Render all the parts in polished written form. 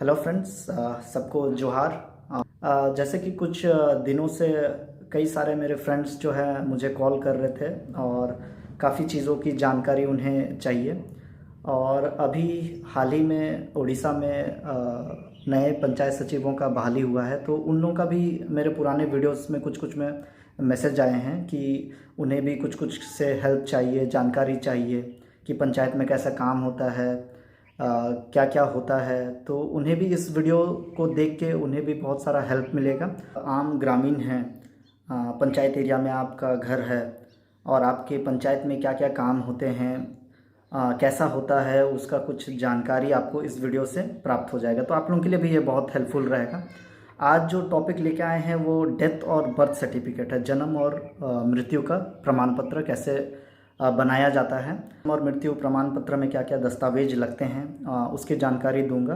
Hello friends, सबको जोहार। जैसे कि कुछ दिनों से कई सारे मेरे फ्रेंड्स जो है मुझे कॉल कर रहे थे और काफ़ी चीज़ों की जानकारी उन्हें चाहिए। और अभी हाल ही में उड़ीसा में नए पंचायत सचिवों का बहाली हुआ है, तो उन लोगों का भी मेरे पुराने वीडियोस में कुछ कुछ में मैसेज आए हैं कि उन्हें भी कुछ कुछ से हेल्प चाहिए, जानकारी चाहिए कि पंचायत में कैसा काम होता है, क्या क्या होता है। तो उन्हें भी इस वीडियो को देख के उन्हें भी बहुत सारा हेल्प मिलेगा। आम ग्रामीण हैं, पंचायत एरिया में आपका घर है और आपके पंचायत में क्या क्या काम होते हैं, कैसा होता है, उसका कुछ जानकारी आपको इस वीडियो से प्राप्त हो जाएगा। तो आप लोगों के लिए भी ये बहुत हेल्पफुल रहेगा। आज जो टॉपिक लेके आए हैं वो डेथ और बर्थ सर्टिफिकेट है। जन्म और मृत्यु का प्रमाण पत्र कैसे बनाया जाता है और मृत्यु प्रमाण पत्र में क्या क्या दस्तावेज लगते हैं, उसकी जानकारी दूंगा।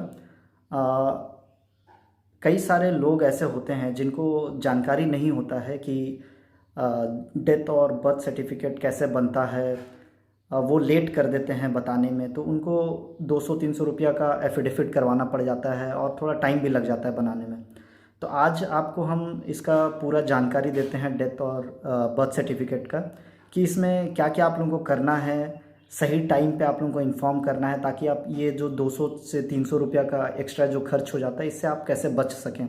कई सारे लोग ऐसे होते हैं जिनको जानकारी नहीं होता है कि डेथ और बर्थ सर्टिफिकेट कैसे बनता है। वो लेट कर देते हैं बताने में, तो उनको 200-300 रुपया का एफिडेविट करवाना पड़ जाता है और थोड़ा टाइम भी लग जाता है बनाने में। तो आज आपको हम इसका पूरा जानकारी देते हैं डेथ और बर्थ सर्टिफिकेट का, कि इसमें क्या क्या आप लोगों को करना है, सही टाइम पे आप लोगों को इन्फॉर्म करना है, ताकि आप ये जो 200 से 300 रुपया का एक्स्ट्रा जो खर्च हो जाता है इससे आप कैसे बच सकें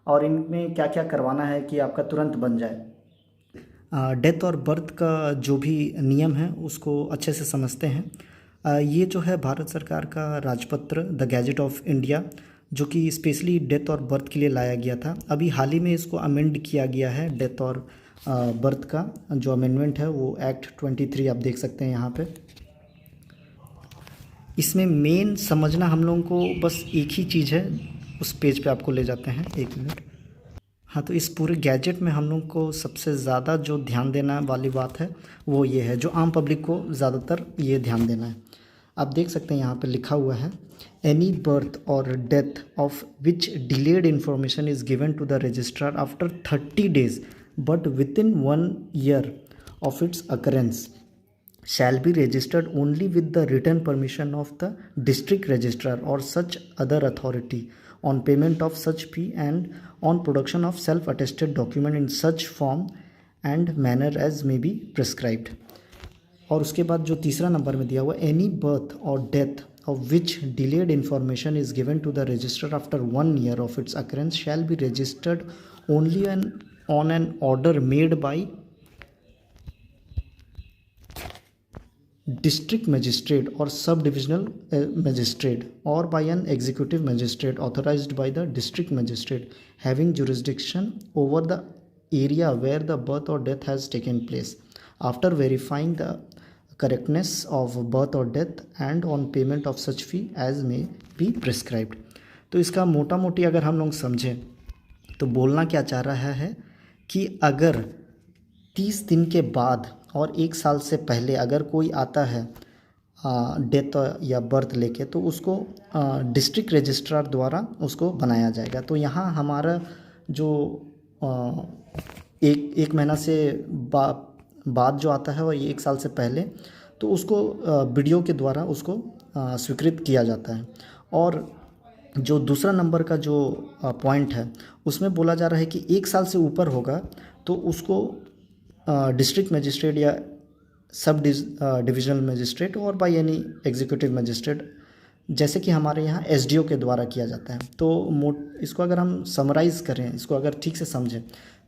और इनमें क्या क्या करवाना है कि आपका तुरंत बन जाए। डेथ और बर्थ का जो भी नियम है उसको अच्छे से समझते हैं। ये जो है भारत सरकार का राजपत्र द गैजेट ऑफ इंडिया, जो कि स्पेशली डेथ और बर्थ के लिए लाया गया था। अभी हाल ही में इसको अमेंड किया गया है। डेथ और बर्थ का जो अमेंडमेंट है वो एक्ट 23 आप देख सकते हैं यहाँ पे। इसमें मेन समझना हम लोगों को बस एक ही चीज़ है, उस पेज पे आपको ले जाते हैं, 1 मिनट। हाँ, तो इस पूरे गैजेट में हम लोग को सबसे ज़्यादा जो ध्यान देना वाली बात है वो ये है, जो आम पब्लिक को ज़्यादातर ये ध्यान देना है। आप देख सकते हैं यहाँ पे लिखा हुआ है, एनी बर्थ और death of which delayed information is given to the registrar after 30 days but within 1 year of its occurrence shall be registered only with the written permission of the district registrar or such other authority on payment of such fee and on production of self-attested document in such form and manner as may be prescribed। और उसके बाद जो तीसरा number में दिया हुआ, any birth और death of which delayed information is given to the register after 1 year of its occurrence shall be registered only on an order made by district magistrate or sub-divisional magistrate or by an executive magistrate authorized by the district magistrate having jurisdiction over the area where the birth or death has taken place, after verifying the correctness of birth or death and on payment of such fee as may be prescribed। तो इसका मोटा मोटी अगर हम लोग समझें तो बोलना क्या चाह रहा है कि अगर 30 दिन के बाद और 1 साल से पहले अगर कोई आता है डेथ या बर्थ लेके, तो उसको डिस्ट्रिक्ट रजिस्ट्रार द्वारा उसको बनाया जाएगा। तो यहाँ हमारा जो एक महीना से बाद जो आता है वो 1 साल से पहले, तो उसको वीडियो के द्वारा उसको स्वीकृत किया जाता है। और जो दूसरा नंबर का जो पॉइंट है उसमें बोला जा रहा है कि 1 साल से ऊपर होगा तो उसको डिस्ट्रिक्ट मजिस्ट्रेट या सब डिविजनल मजिस्ट्रेट और बाय एनी एग्जीक्यूटिव मजिस्ट्रेट, जैसे कि हमारे यहाँ एसडीओ के द्वारा किया जाता है। तो इसको अगर हम समराइज़ करें, इसको अगर ठीक से समझें,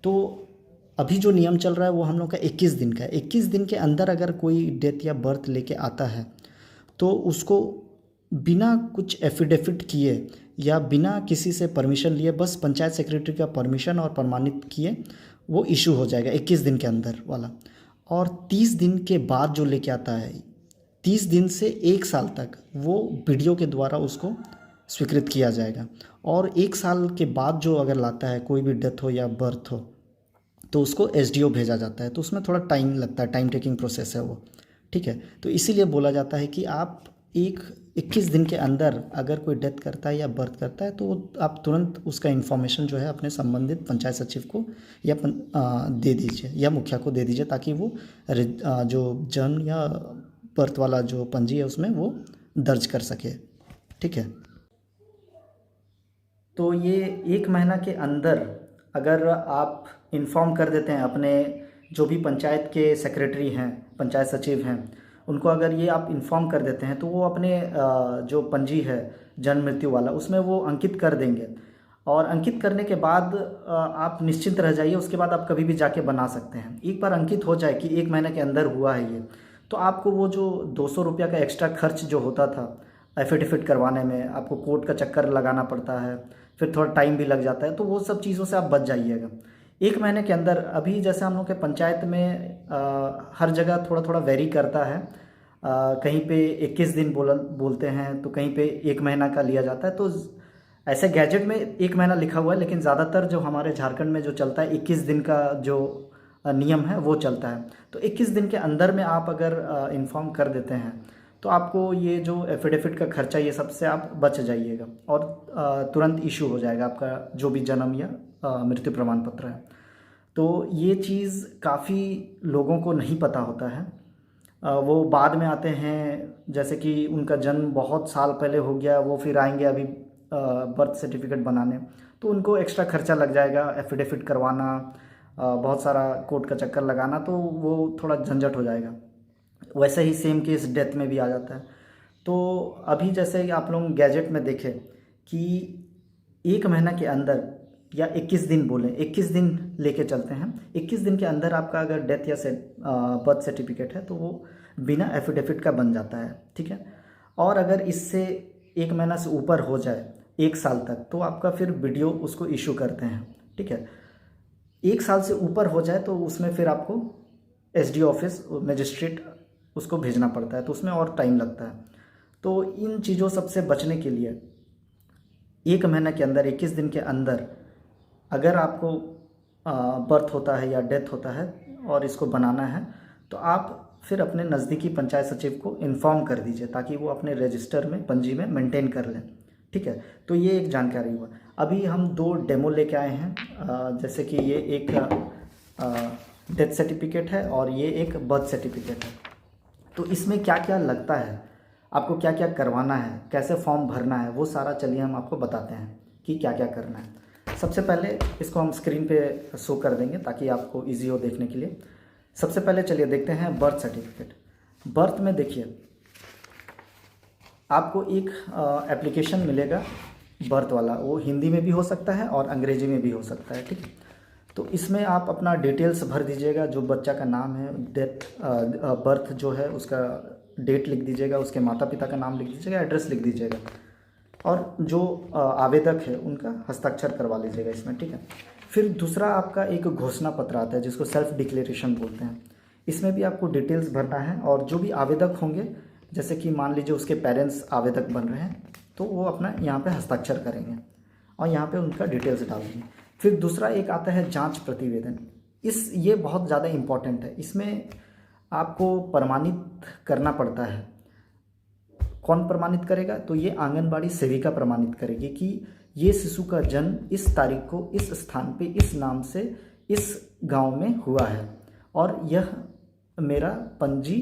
तो अभी जो नियम चल रहा है वो हम लोग का 21 दिन का है। 21 दिन के अंदर अगर कोई डेथ या बर्थ लेके आता है तो उसको बिना कुछ एफिडेविट किए या बिना किसी से परमिशन लिए, बस पंचायत सेक्रेटरी का परमिशन और प्रमाणित किए वो इशू हो जाएगा 21 दिन के अंदर वाला। और 30 दिन के बाद जो लेके आता है, 30 दिन से 1 साल तक वो वीडियो के द्वारा उसको स्वीकृत किया जाएगा। और 1 साल के बाद जो अगर लाता है कोई भी डेथ हो या बर्थ हो तो उसको एसडीओ भेजा जाता है। तो उसमें थोड़ा टाइम लगता है, टाइम टेकिंग प्रोसेस है वो, ठीक है। तो इसीलिए बोला जाता है कि आप 21 दिन के अंदर अगर कोई डेथ करता है या बर्थ करता है तो आप तुरंत उसका इन्फॉर्मेशन जो है अपने संबंधित पंचायत सचिव को या दे दीजिए या मुखिया को दे दीजिए, ताकि वो जो जन्म या बर्थ वाला जो पंजी है उसमें वो दर्ज कर सके, ठीक है। तो ये 1 महीना के अंदर अगर आप इन्फॉर्म कर देते हैं अपने जो भी पंचायत के सेक्रेटरी हैं, पंचायत सचिव हैं, उनको अगर ये आप इन्फॉर्म कर देते हैं तो वो अपने जो पंजी है जन्म मृत्यु वाला उसमें वो अंकित कर देंगे। और अंकित करने के बाद आप निश्चिंत रह जाइए, उसके बाद आप कभी भी जाके बना सकते हैं। एक बार अंकित हो जाए कि 1 महीने के अंदर हुआ है ये, तो आपको वो जो 200 रुपया का एक्स्ट्रा खर्च जो होता था एफिडेविट करवाने में, आपको कोर्ट का चक्कर लगाना पड़ता है, फिर थोड़ा टाइम भी लग जाता है, तो वो सब चीज़ों से आप बच जाइएगा। 1 महीने के अंदर अभी जैसे हम लोग के पंचायत में हर जगह थोड़ा थोड़ा वेरी करता है, कहीं पे 21 दिन बोलते हैं, तो कहीं पे 1 महीना का लिया जाता है। तो ऐसे गैजेट में 1 महीना लिखा हुआ है, लेकिन ज़्यादातर जो हमारे झारखंड में जो चलता है 21 दिन का जो नियम है वो चलता है। तो 21 दिन के अंदर में आप अगर इन्फॉर्म कर देते हैं तो आपको ये जो एफिडेविट का खर्चा ये सब से आप बच जाइएगा और तुरंत इशू हो जाएगा आपका जो भी जन्म या मृत्यु प्रमाण पत्र है। तो ये चीज़ काफ़ी लोगों को नहीं पता होता है। वो बाद में आते हैं, जैसे कि उनका जन्म बहुत साल पहले हो गया, वो फिर आएंगे अभी बर्थ सर्टिफिकेट बनाने, तो उनको एक्स्ट्रा खर्चा लग जाएगा, एफिडेविट करवाना, बहुत सारा कोर्ट का चक्कर लगाना, तो वो थोड़ा झंझट हो जाएगा। वैसे ही सेम केस डेथ में भी आ जाता है। तो अभी जैसे आप लोग गैजेट में देखें कि 1 महीना के अंदर या 21 दिन बोलें, 21 दिन लेके चलते हैं, 21 दिन के अंदर आपका अगर डेथ या बर्थ सर्टिफिकेट है तो वो बिना एफिडेविट का बन जाता है, ठीक है। और अगर इससे 1 महीना से ऊपर हो जाए 1 साल तक, तो आपका फिर वीडियो उसको इशू करते हैं, ठीक है। 1 साल से ऊपर हो जाए तो उसमें फिर आपको एसडीओ ऑफिस, मजिस्ट्रेट उसको भेजना पड़ता है, तो उसमें और टाइम लगता है। तो इन चीज़ों सबसे बचने के लिए 1 महीने के अंदर 21 दिन के अंदर अगर आपको बर्थ होता है या डेथ होता है और इसको बनाना है, तो आप फिर अपने नज़दीकी पंचायत सचिव को इन्फॉर्म कर दीजिए ताकि वो अपने रजिस्टर में, पंजी में मेंटेन कर लें, ठीक है। तो ये एक जानकारी हुआ। अभी हम 2 डेमो लेके आए हैं, जैसे कि ये एक डेथ सर्टिफिकेट है और ये एक बर्थ सर्टिफिकेट है। तो इसमें क्या क्या लगता है, आपको क्या क्या करवाना है, कैसे फॉर्म भरना है, वो सारा चलिए हम आपको बताते हैं कि क्या क्या करना है। सबसे पहले इसको हम स्क्रीन पे शो कर देंगे ताकि आपको इजी हो देखने के लिए। सबसे पहले चलिए देखते हैं बर्थ सर्टिफिकेट। बर्थ में देखिए आपको एक एप्लीकेशन मिलेगा बर्थ वाला, वो हिंदी में भी हो सकता है और अंग्रेजी में भी हो सकता है, ठीक है। तो इसमें आप अपना डिटेल्स भर दीजिएगा, जो बच्चा का नाम है, डेट बर्थ जो है उसका डेट लिख दीजिएगा, उसके माता पिता का नाम लिख दीजिएगा, एड्रेस लिख दीजिएगा, और जो आवेदक है उनका हस्ताक्षर करवा लीजिएगा इसमें, ठीक है। फिर दूसरा आपका एक घोषणा पत्र आता है जिसको सेल्फ डिक्लेरेशन बोलते हैं। इसमें भी आपको डिटेल्स भरना है और जो भी आवेदक होंगे, जैसे कि मान लीजिए उसके पेरेंट्स आवेदक बन रहे हैं, तो वो अपना यहाँ पे हस्ताक्षर करेंगे और यहाँ पे उनका डिटेल्स डाल देंगे। फिर दूसरा एक आता है जांच प्रतिवेदन। ये बहुत ज़्यादा इम्पॉर्टेंट है। इसमें आपको प्रमाणित करना पड़ता है। कौन प्रमाणित करेगा? तो ये आंगनबाड़ी सेविका प्रमाणित करेगी कि ये शिशु का जन्म इस तारीख को इस स्थान पे इस नाम से इस गांव में हुआ है और यह मेरा पंजी,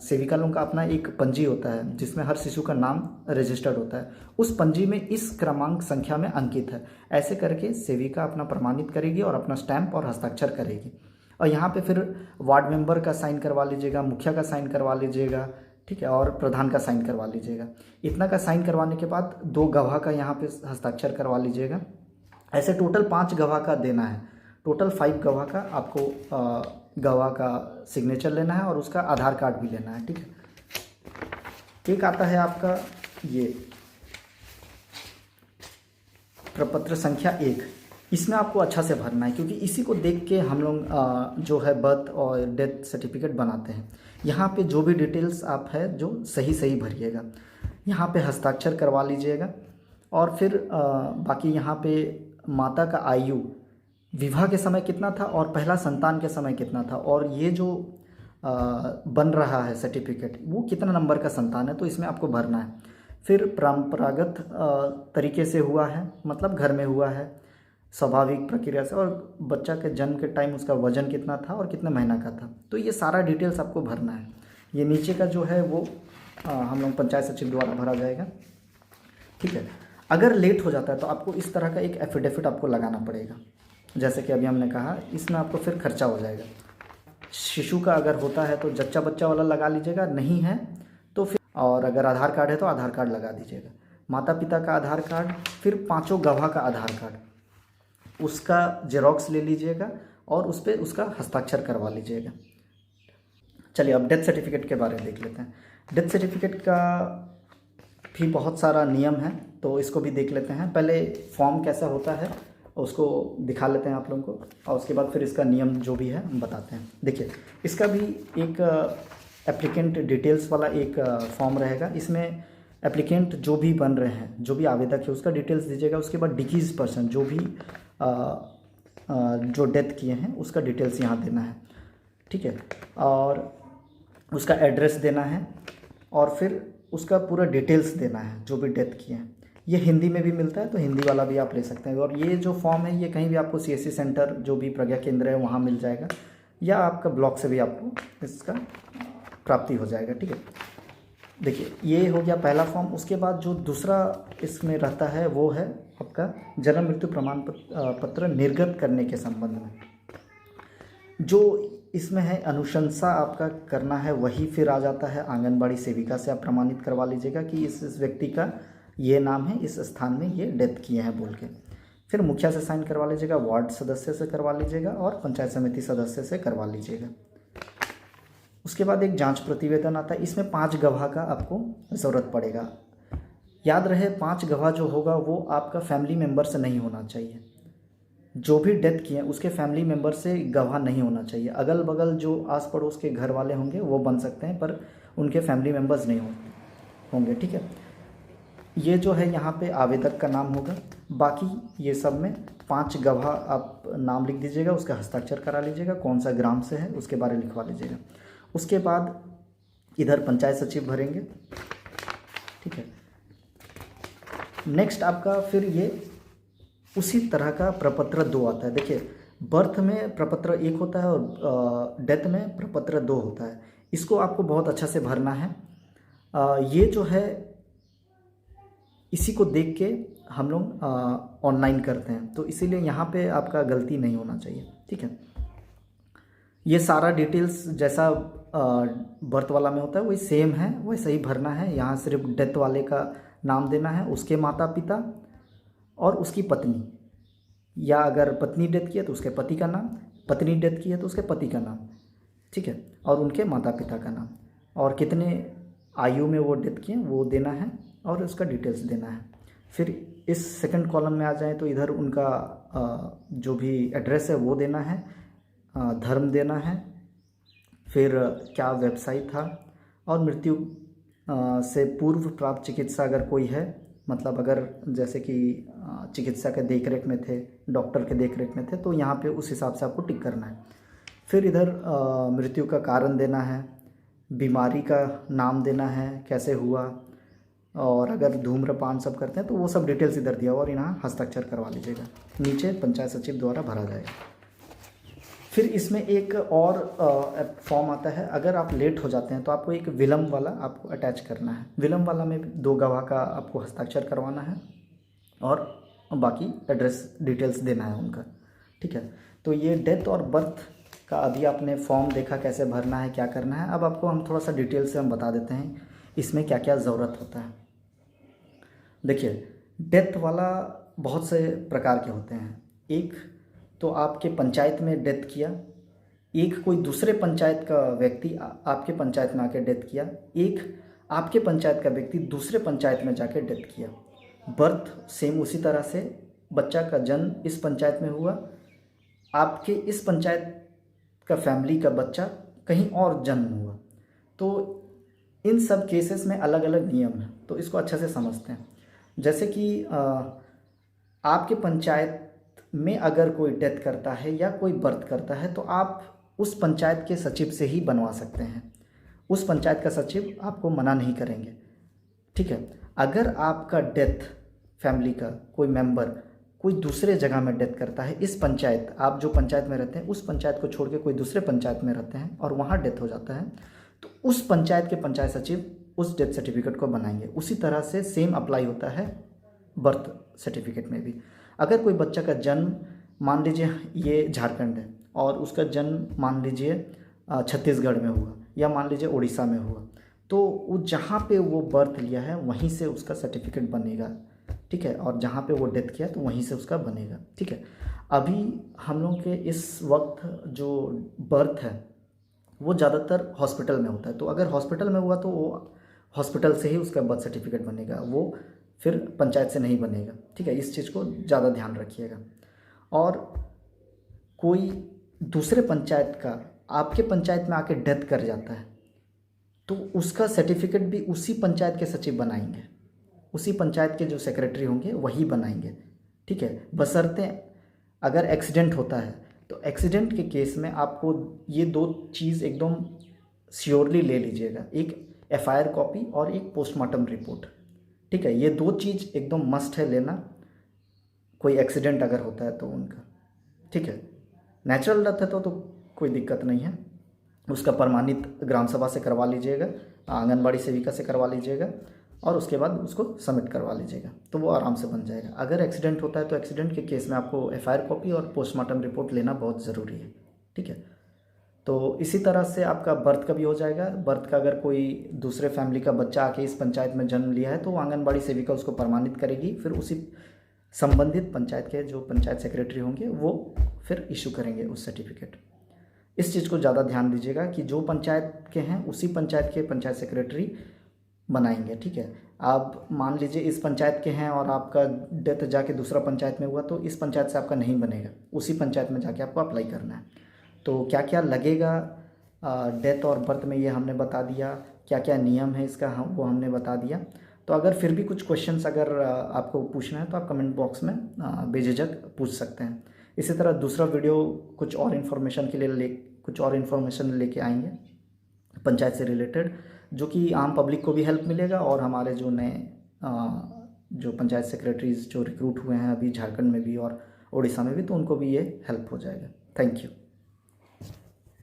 सेविका लोगों का अपना एक पंजी होता है जिसमें हर शिशु का नाम रजिस्टर्ड होता है, उस पंजी में इस क्रमांक संख्या में अंकित है। ऐसे करके सेविका अपना प्रमाणित करेगी और अपना स्टैंप और हस्ताक्षर करेगी। और यहाँ पे फिर वार्ड मेंबर का साइन करवा लीजिएगा, मुखिया का साइन करवा लीजिएगा, ठीक है, और प्रधान का साइन करवा लीजिएगा। इतना का साइन करवाने के बाद 2 गवाह का यहाँ पे हस्ताक्षर करवा लीजिएगा। ऐसे टोटल 5 गवाह का देना है। टोटल 5 गवाह का आपको गवाह का सिग्नेचर लेना है और उसका आधार कार्ड भी लेना है, ठीक है। एक आता है आपका ये प्रपत्र संख्या 1। इसमें आपको अच्छा से भरना है क्योंकि इसी को देख के हम लोग जो है बर्थ और डेथ सर्टिफिकेट बनाते हैं। यहाँ पे जो भी डिटेल्स आप है जो सही भरिएगा। यहाँ पे हस्ताक्षर करवा लीजिएगा और फिर बाकी यहाँ पे माता का आयु, विवाह के समय कितना था और पहला संतान के समय कितना था, और ये जो बन रहा है सर्टिफिकेट वो कितना नंबर का संतान है, तो इसमें आपको भरना है। फिर परंपरागत तरीके से हुआ है, मतलब घर में हुआ है स्वाभाविक प्रक्रिया से, और बच्चा के जन्म के टाइम उसका वजन कितना था और कितना महीना का था, तो ये सारा डिटेल्स आपको भरना है। ये नीचे का जो है वो हम लोग पंचायत सचिव द्वारा भरा जाएगा, ठीक है। अगर लेट हो जाता है तो आपको इस तरह का एक एफिडेविट आपको लगाना पड़ेगा। जैसे कि अभी हमने कहा, इसमें आपको फिर खर्चा हो जाएगा। शिशु का अगर होता है तो जच्चा बच्चा वाला लगा लीजिएगा, नहीं है तो फिर, और अगर आधार कार्ड है तो आधार कार्ड लगा दीजिएगा। माता पिता का आधार कार्ड, फिर 5 गवाह का आधार कार्ड, उसका जेरोक्स ले लीजिएगा और उस पर उसका हस्ताक्षर करवा लीजिएगा। चलिए अब डेथ सर्टिफिकेट के बारे में देख लेते हैं। डेथ सर्टिफिकेट का भी बहुत सारा नियम है, तो इसको भी देख लेते हैं। पहले फॉर्म कैसा होता है उसको दिखा लेते हैं आप लोगों को, और उसके बाद फिर इसका नियम जो भी है हम बताते हैं। देखिए, इसका भी एक एप्लीकेंट डिटेल्स वाला एक फॉर्म रहेगा। इसमें एप्लीकेंट जो भी बन रहे हैं, जो भी आवेदक है, उसका डिटेल्स दीजिएगा। उसके बाद डिकीज पर्सन जो भी जो डेथ किए हैं उसका डिटेल्स यहाँ देना है, ठीक है, और उसका एड्रेस देना है, और फिर उसका पूरा डिटेल्स देना है जो भी डेथ किए हैं। ये हिंदी में भी मिलता है, तो हिंदी वाला भी आप ले सकते हैं। और ये जो फॉर्म है ये कहीं भी आपको CSC सेंटर जो भी प्रज्ञा केंद्र है वहाँ मिल जाएगा, या आपका ब्लॉक से भी आपको इसका प्राप्ति हो जाएगा, ठीक है। देखिए, ये हो गया पहला फॉर्म। उसके बाद जो दूसरा इसमें रहता है वो है आपका जन्म मृत्यु प्रमाण पत्र निर्गत करने के संबंध में। जो इसमें है अनुशंसा आपका करना है, वही फिर आ जाता है आंगनबाड़ी सेविका से आप प्रमाणित करवा लीजिएगा कि इस व्यक्ति का ये नाम है, इस स्थान में ये डेथ किए हैं बोल के। फिर मुखिया से साइन करवा लीजिएगा, वार्ड सदस्य से करवा लीजिएगा, और पंचायत समिति सदस्य से करवा लीजिएगा। उसके बाद एक जांच प्रतिवेदन आता है। इसमें 5 गवाह का आपको ज़रूरत पड़ेगा। याद रहे, 5 गवाह जो होगा वो आपका फैमिली मेम्बर से नहीं होना चाहिए। जो भी डेथ किए उसके फैमिली मेम्बर से गवाह नहीं होना चाहिए। अगल बगल जो आस पड़ोस के घर वाले होंगे वो बन सकते हैं, पर उनके फैमिली मेम्बर्स नहीं होंगे, ठीक है। ये जो है यहाँ पे आवेदक का नाम होगा। बाकी ये सब में 5 गवाह आप नाम लिख दीजिएगा, उसका हस्ताक्षर करा लीजिएगा, कौन सा ग्राम से है उसके बारे में लिखवा लीजिएगा। उसके बाद इधर पंचायत सचिव भरेंगे, ठीक है। नेक्स्ट आपका फिर ये उसी तरह का प्रपत्र 2 आता है। देखिए, बर्थ में प्रपत्र 1 होता है और डेथ में प्रपत्र 2 होता है। इसको आपको बहुत अच्छा से भरना है। ये जो है इसी को देख के हम लोग ऑनलाइन करते हैं, तो इसीलिए यहाँ पे आपका गलती नहीं होना चाहिए, ठीक है। ये सारा डिटेल्स जैसा बर्थ वाला में होता है वही सेम है, वैसे ही भरना है। यहाँ सिर्फ डेथ वाले का नाम देना है, उसके माता पिता और उसकी पत्नी, या अगर पत्नी डेथ की है तो उसके पति का नाम, पत्नी डेथ की है तो उसके पति का नाम, ठीक है, और उनके माता पिता का नाम, और कितने आयु में वो डेथ किए वो देना है, और उसका डिटेल्स देना है। फिर इस सेकंड कॉलम में आ जाए तो इधर उनका जो भी एड्रेस है वो देना है, धर्म देना है, फिर क्या व्यवसाय था, और मृत्यु से पूर्व प्राप्त चिकित्सा अगर कोई है, मतलब अगर जैसे कि चिकित्सा के देखरेख में थे, डॉक्टर के देखरेख में थे, तो यहाँ पे उस हिसाब से आपको टिक करना है। फिर इधर मृत्यु का कारण देना है, बीमारी का नाम देना है, कैसे हुआ, और अगर धूम्रपान सब करते हैं तो वो सब डिटेल्स इधर दिया हुआ, और यहाँ हस्ताक्षर करवा लीजिएगा। नीचे पंचायत सचिव द्वारा भरा जाएगा। फिर इसमें एक और फॉर्म आता है। अगर आप लेट हो जाते हैं तो आपको एक विलम्ब वाला आपको अटैच करना है। विलम्ब वाला में 2 गवाह का आपको हस्ताक्षर करवाना है, और बाकी एड्रेस डिटेल्स देना है उनका, ठीक है। तो ये डेथ और बर्थ का अभी आपने फॉर्म देखा कैसे भरना है, क्या करना है। अब आपको हम थोड़ा सा डिटेल से हम बता देते हैं इसमें क्या क्या ज़रूरत होता है। देखिए, डेथ वाला बहुत से प्रकार के होते हैं। एक तो आपके पंचायत में डेथ किया, एक कोई दूसरे पंचायत का व्यक्ति आपके पंचायत में आके डेथ किया, एक आपके पंचायत का व्यक्ति दूसरे पंचायत में जाके डेथ किया। बर्थ सेम उसी तरह से, बच्चा का जन्म इस पंचायत में हुआ, आपके इस पंचायत का फैमिली का बच्चा कहीं और जन्म हुआ, तो इन सब केसेस में अलग अलग नियम हैं, तो इसको अच्छे से समझते हैं। जैसे कि आपके पंचायत में अगर कोई डेथ करता है या कोई बर्थ करता है तो आप उस पंचायत के सचिव से ही बनवा सकते हैं। उस पंचायत का सचिव आपको मना नहीं करेंगे, ठीक है। अगर आपका डेथ फैमिली का कोई मेंबर कोई दूसरे जगह में डेथ करता है, इस पंचायत, आप जो पंचायत में रहते हैं उस पंचायत को छोड़ के कोई दूसरे पंचायत में रहते हैं और वहाँ डेथ हो जाता है, तो उस पंचायत के पंचायत सचिव उस डेथ सर्टिफिकेट को बनाएंगे। उसी तरह से सेम अप्लाई होता है बर्थ सर्टिफिकेट में भी। अगर कोई बच्चा का जन्म मान लीजिए ये झारखंड है और उसका जन्म मान लीजिए छत्तीसगढ़ में हुआ या मान लीजिए उड़ीसा में हुआ, तो वो जहाँ पे वो बर्थ लिया है वहीं से उसका सर्टिफिकेट बनेगा, ठीक है। और जहाँ पे वो डेथ किया तो वहीं से उसका बनेगा, ठीक है। अभी हम लोग के इस वक्त जो बर्थ है वो ज़्यादातर हॉस्पिटल में होता है, तो अगर हॉस्पिटल में हुआ तो वो हॉस्पिटल से ही उसका बर्थ सर्टिफिकेट बनेगा, वो फिर पंचायत से नहीं बनेगा, ठीक है। इस चीज़ को ज़्यादा ध्यान रखिएगा। और कोई दूसरे पंचायत का आपके पंचायत में आके डेथ कर जाता है तो उसका सर्टिफिकेट भी उसी पंचायत के सचिव बनाएंगे, उसी पंचायत के जो सेक्रेटरी होंगे वही बनाएंगे, ठीक है। बशर्ते अगर एक्सीडेंट होता है तो एक्सीडेंट के केस में आपको ये दो चीज़ एकदम श्योरली ले लीजिएगा, एक एफआईआर कॉपी और एक पोस्टमार्टम रिपोर्ट, ठीक है। ये दो चीज़ एकदम मस्ट है लेना, कोई एक्सीडेंट अगर होता है तो उनका, ठीक है। नेचुरल डेथ है तो कोई दिक्कत नहीं है, उसका प्रमाणित ग्राम सभा से करवा लीजिएगा, आंगनबाड़ी सेविका से करवा लीजिएगा और उसके बाद उसको सबमिट करवा लीजिएगा तो वो आराम से बन जाएगा। अगर एक्सीडेंट होता है तो एक्सीडेंट के केस में आपको एफआईआर कॉपी और पोस्टमार्टम रिपोर्ट लेना बहुत ज़रूरी है, ठीक है। तो इसी तरह से आपका बर्थ का भी हो जाएगा। बर्थ का अगर कोई दूसरे फैमिली का बच्चा आके इस पंचायत में जन्म लिया है तो आंगनबाड़ी सेविका उसको प्रमाणित करेगी, फिर उसी संबंधित पंचायत के जो पंचायत सेक्रेटरी होंगे वो फिर इशू करेंगे उस सर्टिफिकेट। इस चीज़ को ज़्यादा ध्यान दीजिएगा कि जो पंचायत के हैं उसी पंचायत के पंचायत सेक्रेटरी बनाएंगे, ठीक है। आप मान लीजिए इस पंचायत के हैं और आपका डेथ जाके दूसरा पंचायत में हुआ तो इस पंचायत से आपका नहीं बनेगा, उसी पंचायत में जाके आपको अप्लाई करना है। तो क्या क्या लगेगा डेथ और बर्थ में ये हमने बता दिया, क्या क्या नियम है इसका वो हमने बता दिया। तो अगर फिर भी कुछ क्वेश्चंस अगर आपको पूछना है तो आप कमेंट बॉक्स में बेझिझक पूछ सकते हैं। इसी तरह दूसरा वीडियो कुछ और इन्फॉर्मेशन के लिए कुछ और इन्फॉर्मेशन लेके आएंगे पंचायत से रिलेटेड, जो कि आम पब्लिक को भी हेल्प मिलेगा और हमारे जो नए जो पंचायत सेक्रेटरीज जो रिक्रूट हुए हैं अभी झारखंड में भी और उड़ीसा में भी, तो उनको भी ये हेल्प हो जाएगा। Thank you.